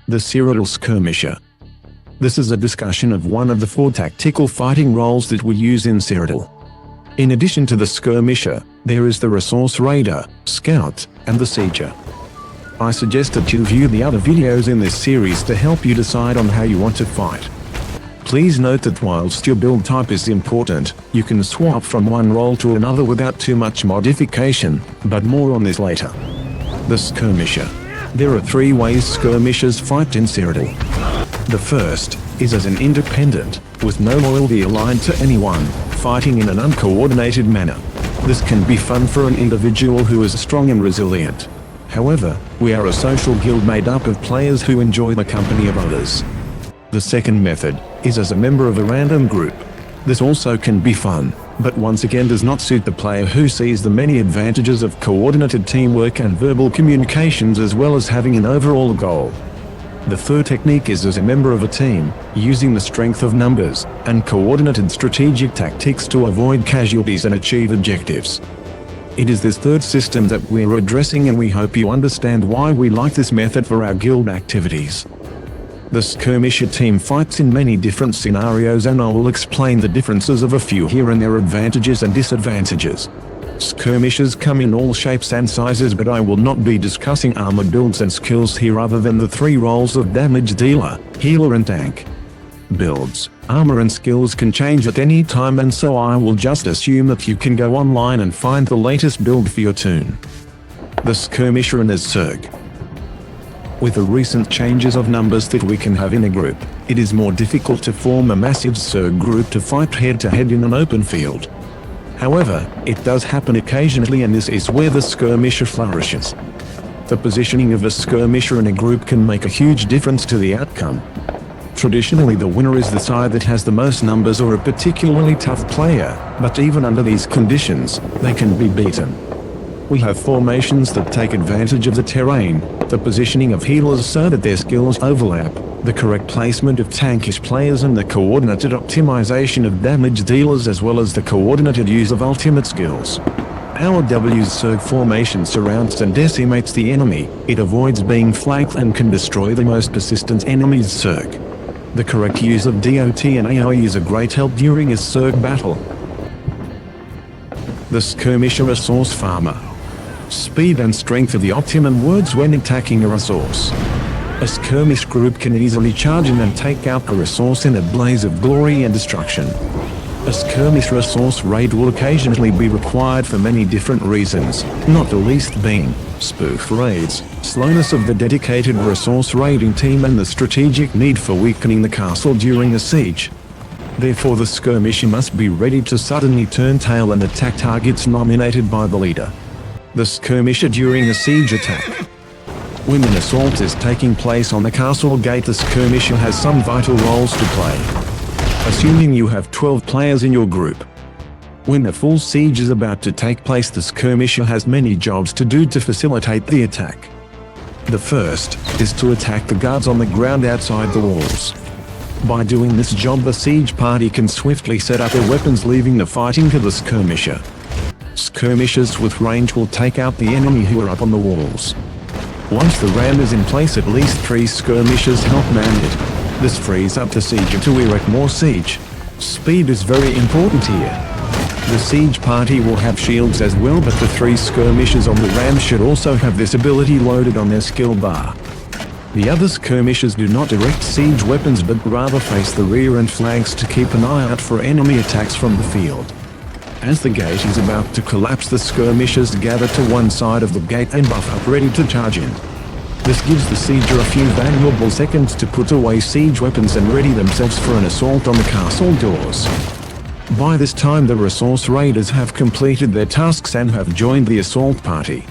The Cyrodiil Skirmisher. This is a discussion of one of the 4 tactical fighting roles that we use in Cyrodiil. In addition to the Skirmisher, there is the Resource Raider, Scout, and the Sieger. I suggest that you view the other videos in this series to help you decide on how you want to fight. Please note that whilst your build type is important, you can swap from one role to another without too much modification, but more on this later. The Skirmisher. There are 3 ways skirmishers fight in Cyrodiil. The first is as an independent, with no loyalty aligned to anyone, fighting in an uncoordinated manner. This can be fun for an individual who is strong and resilient. However, we are a social guild made up of players who enjoy the company of others. The second method is as a member of a random group. This also can be fun, but once again does not suit the player who sees the many advantages of coordinated teamwork and verbal communications as well as having an overall goal. The third technique is as a member of a team, using the strength of numbers and coordinated strategic tactics to avoid casualties and achieve objectives. It is this third system that we're addressing, and we hope you understand why we like this method for our guild activities. The Skirmisher team fights in many different scenarios, and I will explain the differences of a few here and their advantages and disadvantages. Skirmishers come in all shapes and sizes, but I will not be discussing armor builds and skills here other than the 3 roles of damage dealer, healer and tank. Builds, armor and skills can change at any time, and so I will just assume that you can go online and find the latest build for your toon. The Skirmisher and his Zerg. With the recent changes of numbers that we can have in a group, it is more difficult to form a massive Zerg group to fight head-to-head in an open field. However, it does happen occasionally, and this is where the Skirmisher flourishes. The positioning of a skirmisher in a group can make a huge difference to the outcome. Traditionally, the winner is the side that has the most numbers or a particularly tough player, but even under these conditions, they can be beaten. We have formations that take advantage of the terrain, the positioning of healers so that their skills overlap, the correct placement of tankish players, and the coordinated optimization of damage dealers, as well as the coordinated use of ultimate skills. Our W's Zerg formation surrounds and decimates the enemy. It avoids being flanked and can destroy the most persistent enemy's Zerg. The correct use of DOT and AoE is a great help during a Zerg battle. The Skirmisher Resource Farmer. Speed and strength are the optimum words when attacking a resource. A skirmish group can easily charge in and take out a resource in a blaze of glory and destruction. A skirmish resource raid will occasionally be required for many different reasons, not the least being spoof raids, slowness of the dedicated resource raiding team, and the strategic need for weakening the castle during a siege. Therefore, the skirmisher must be ready to suddenly turn tail and attack targets nominated by the leader. The skirmisher during a siege attack. When an assault is taking place on the castle gate, the skirmisher has some vital roles to play. Assuming you have 12 players in your group. When a full siege is about to take place, the skirmisher has many jobs to do to facilitate the attack. The first is to attack the guards on the ground outside the walls. By doing this job, the siege party can swiftly set up their weapons, leaving the fighting to the skirmisher. Skirmishers with range will take out the enemy who are up on the walls. Once the ram is in place, at least 3 skirmishers help man it. This frees up the sieger to erect more siege. Speed is very important here. The siege party will have shields as well, but the 3 skirmishers on the ram should also have this ability loaded on their skill bar. The other skirmishers do not erect siege weapons, but rather face the rear and flanks to keep an eye out for enemy attacks from the field. As the gate is about to collapse, the skirmishers gather to one side of the gate and buff up, ready to charge in. This gives the sieger a few valuable seconds to put away siege weapons and ready themselves for an assault on the castle doors. By this time, the resource raiders have completed their tasks and have joined the assault party.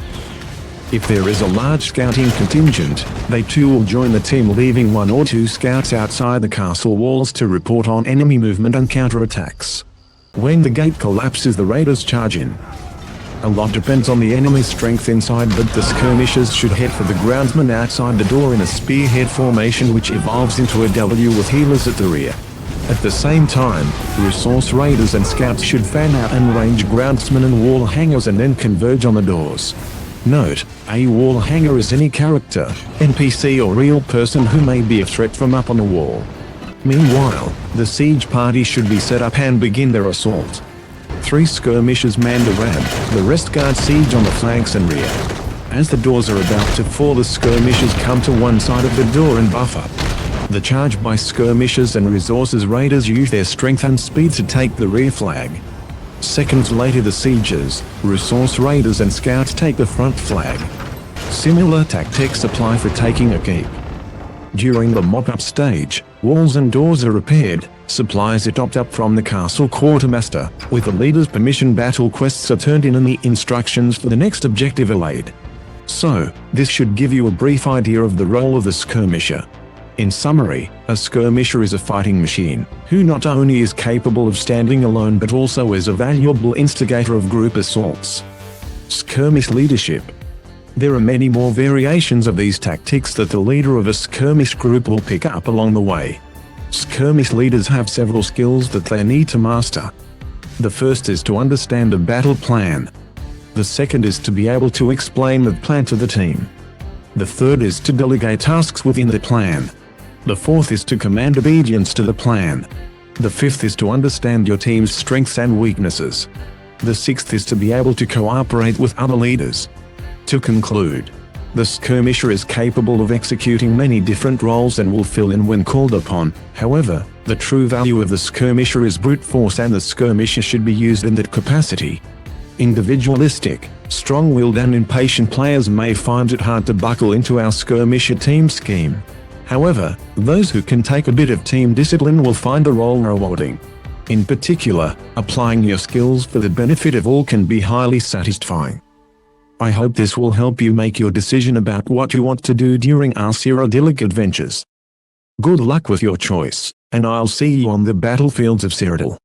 If there is a large scouting contingent, they too will join the team, leaving 1 or 2 scouts outside the castle walls to report on enemy movement and counterattacks. When the gate collapses, the raiders charge in. A lot depends on the enemy's strength inside, but the skirmishers should head for the groundsmen outside the door in a spearhead formation, which evolves into a W with healers at the rear. At the same time, resource raiders and scouts should fan out and range groundsmen and wall hangers and then converge on the doors. Note: a wall hanger is any character, NPC or real person who may be a threat from up on the wall. Meanwhile, the siege party should be set up and begin their assault. 3 skirmishers man the ramp, the rest guard siege on the flanks and rear. As the doors are about to fall, the skirmishers come to one side of the door and buff up. The charge by skirmishers and resources raiders use their strength and speed to take the rear flag. Seconds later, the siegers, resource raiders and scouts take the front flag. Similar tactics apply for taking a keep. During the mop-up stage, walls and doors are repaired, supplies are topped up from the castle quartermaster, with the leader's permission battle quests are turned in and the instructions for the next objective are laid. So, this should give you a brief idea of the role of the skirmisher. In summary, a skirmisher is a fighting machine, who not only is capable of standing alone but also is a valuable instigator of group assaults. Skirmish leadership. There are many more variations of these tactics that the leader of a skirmish group will pick up along the way. Skirmish leaders have several skills that they need to master. The first is to understand a battle plan. The second is to be able to explain the plan to the team. The third is to delegate tasks within the plan. The fourth is to command obedience to the plan. The fifth is to understand your team's strengths and weaknesses. The sixth is to be able to cooperate with other leaders. To conclude, the skirmisher is capable of executing many different roles and will fill in when called upon. However, the true value of the skirmisher is brute force, and the skirmisher should be used in that capacity. Individualistic, strong-willed and impatient players may find it hard to buckle into our skirmisher team scheme. However, those who can take a bit of team discipline will find the role rewarding. In particular, applying your skills for the benefit of all can be highly satisfying. I hope this will help you make your decision about what you want to do during our Cyrodiil adventures. Good luck with your choice, and I'll see you on the battlefields of Cyrodiil.